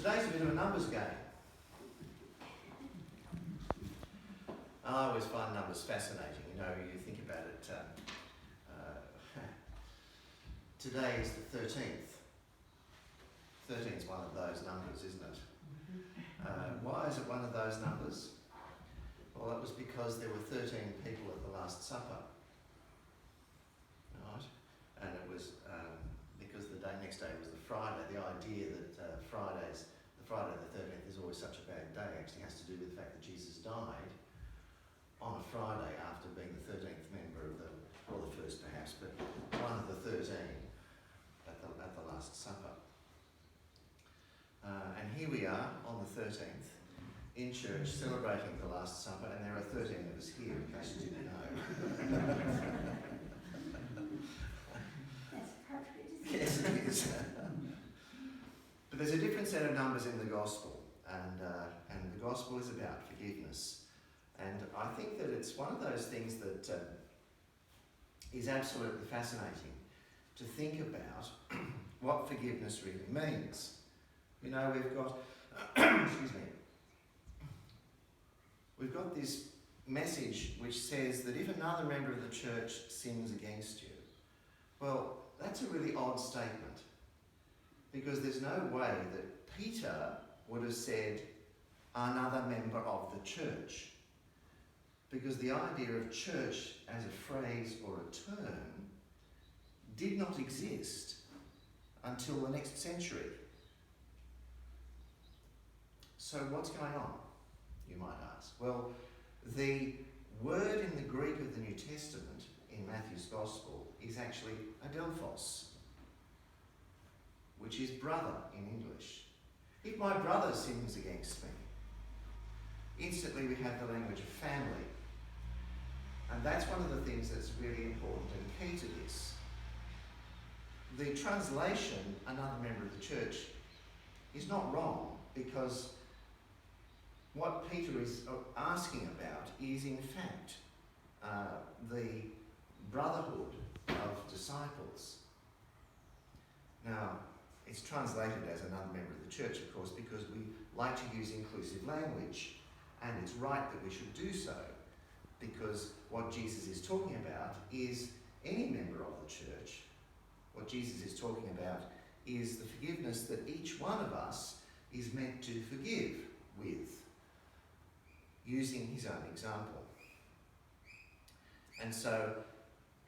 Today's a bit of a numbers game. I always find numbers fascinating. You know, you think about it. Today is the 13th. 13 is one of those numbers, isn't it? Why is it one of those numbers? Well, that was because there were 13 people at the Last Supper. Right? And it was because the next day was the Friday. The idea that the Friday the 13th is always such a bad day actually has to do with the fact that Jesus died on a Friday after being the 13th member of or the first perhaps, but one of the 13 at the Last Supper. And here we are on the 13th in church celebrating the Last Supper, and there are 13 of us here, in case you didn't know. That's appropriate, isn't it? Yes, it is. But there's a different set of numbers in the Gospel, and the Gospel is about forgiveness. And I think that it's one of those things that is absolutely fascinating to think about what forgiveness really means. You know, we've got, excuse me, we've got this message which says that if another member of the church sins against you, well, that's a really odd statement, because there's no way that Peter would have said another member of the church, because the idea of church as a phrase or a term did not exist until the next century. So what's going on, you might ask? Well, the word in the Greek of the New Testament in Matthew's Gospel is actually adelphos, which is brother in English. If my brother sins against me, instantly we have the language of family. And that's one of the things that's really important and key to this. The translation, another member of the church, is not wrong, because what Peter is asking about is, in fact, the brotherhood of disciples. Now, it's translated as another member of the church, of course, because we like to use inclusive language, and it's right that we should do so, because what Jesus is talking about is any member of the church. What Jesus is talking about is the forgiveness that each one of us is meant to forgive with, using his own example. And so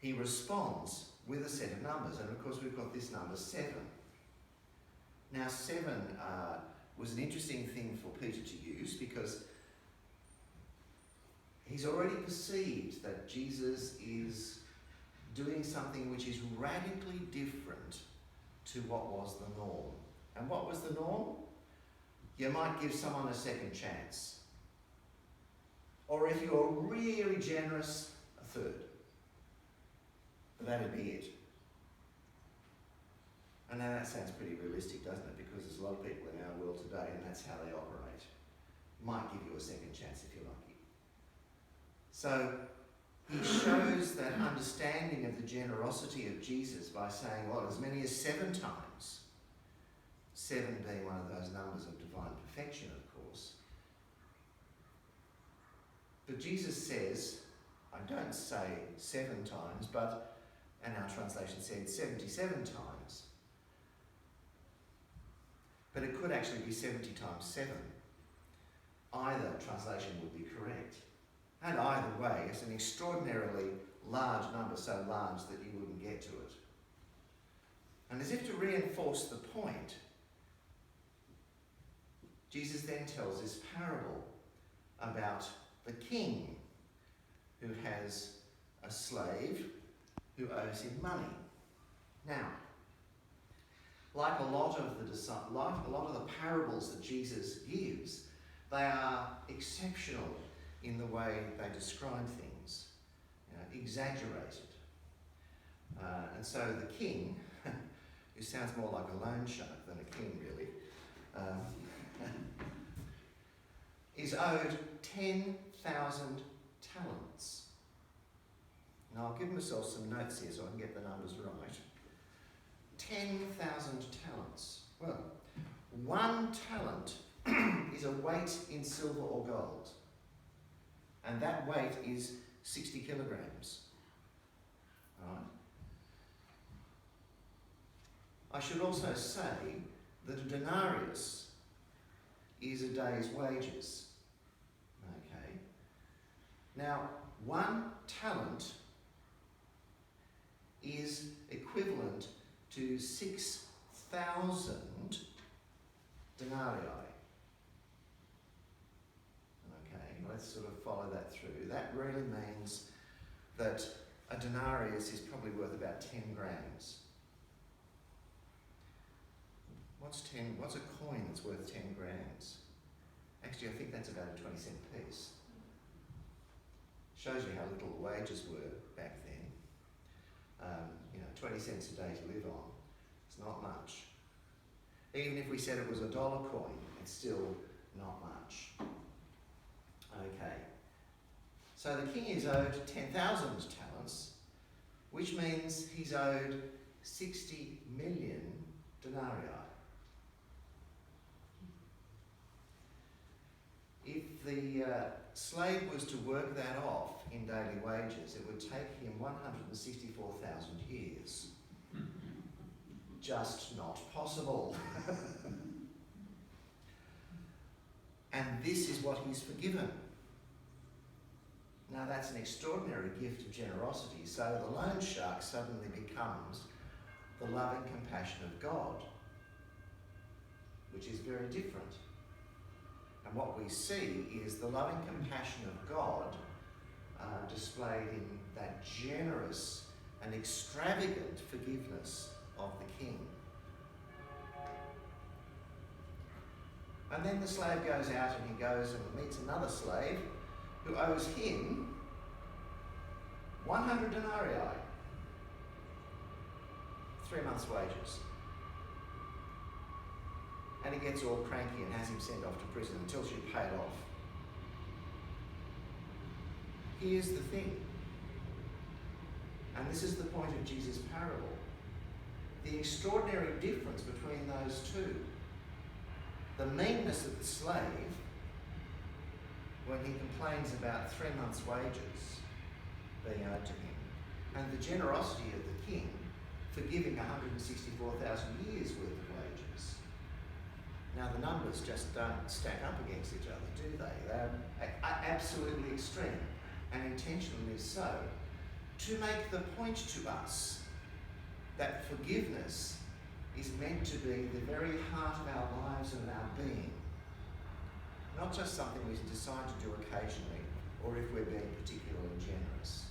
he responds with a set of numbers, and of course we've got this number 7. Now 7 was an interesting thing for Peter to use, because he's already perceived that Jesus is doing something which is radically different to what was the norm. And what was the norm? You might give someone a second chance. Or if you're really generous, a third. But that'd be it. And now that sounds pretty realistic, doesn't it? Because there's a lot of people in our world today, and that's how they operate. Might give you a second chance if you're lucky. So he shows that understanding of the generosity of Jesus by saying, well, as many as 7 times, 7 being one of those numbers of divine perfection, of course. But Jesus says, I don't say 7 times, but, and our translation said 77 times. But it could actually be 70 times 7. Either translation would be correct. And either way, it's an extraordinarily large number, so large that you wouldn't get to it. And as if to reinforce the point, Jesus then tells this parable about the king who has a slave who owes him money. Now, like a lot of the parables that Jesus gives, they are exceptional in the way they describe things, exaggerated. And so the king, who sounds more like a loan shark than a king really, is owed 10,000 talents. Now I'll give myself some notes here so I can get the numbers right. 10,000 talents. Well, 1 talent is a weight in silver or gold. And that weight is 60 kilograms. Right? I should also say that a denarius is a day's wages. Okay. Now, 1 talent is equivalent to 6,000 denarii. Okay, let's sort of follow that through. That really means that a denarius is probably worth about 10 grams. What's a coin that's worth 10 grams? Actually, I think that's about a 20-cent piece. Shows you how little the wages were back then. 20 cents a day to live on. It's not much. Even if we said it was a dollar coin, it's still not much. Okay. So the king is owed 10,000 talents, which means he's owed 60 million denarii. If the slave was to work that off in daily wages, it would take him 164,000 years. Just not possible. And this is what he's forgiven. Now that's an extraordinary gift of generosity. So the loan shark suddenly becomes the loving compassion of God, which is very different. And what we see is the loving compassion of God displayed in that generous and extravagant forgiveness of the king. And then the slave goes out and he goes and meets another slave who owes him 100 denarii, 3 months' wages. And he gets all cranky and has him sent off to prison until she paid off. Here's the thing, and this is the point of Jesus' parable, the extraordinary difference between those two. The meanness of the slave, when he complains about 3 months' wages being owed to him, and the generosity of the king for giving 164,000 years worth of wages. Now the numbers just don't stack up against each other, do they? They're absolutely extreme, and intentionally so, to make the point to us that forgiveness is meant to be the very heart of our lives and our being. Not just something we decide to do occasionally, or if we're being particularly generous.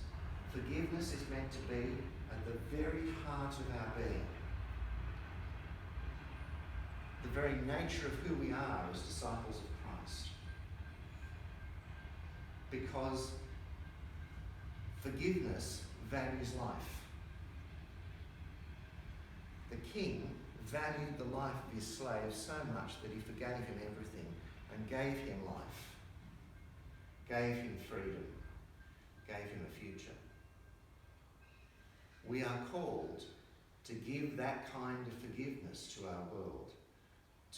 Forgiveness is meant to be at the very heart of our being. The very nature of who we are as disciples of Christ. Because forgiveness values life. The king valued the life of his slave so much that he forgave him everything and gave him life, gave him freedom, gave him a future. We are called to give that kind of forgiveness to our world,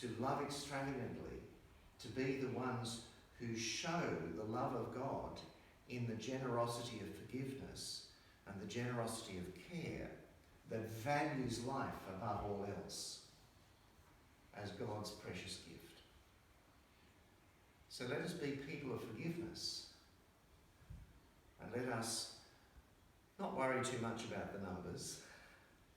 to love extravagantly, to be the ones who show the love of God in the generosity of forgiveness and the generosity of care that values life above all else as God's precious gift. So let us be people of forgiveness, and let us not worry too much about the numbers,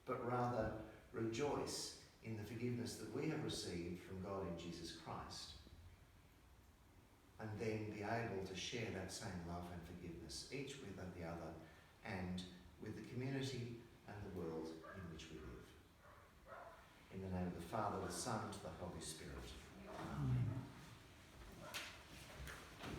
but rather rejoice in the forgiveness that we have received from God in Jesus Christ, and then be able to share that same love and forgiveness, each with the other and with the community and the world in which we live. In the name of the Father, the Son, and the Holy Spirit.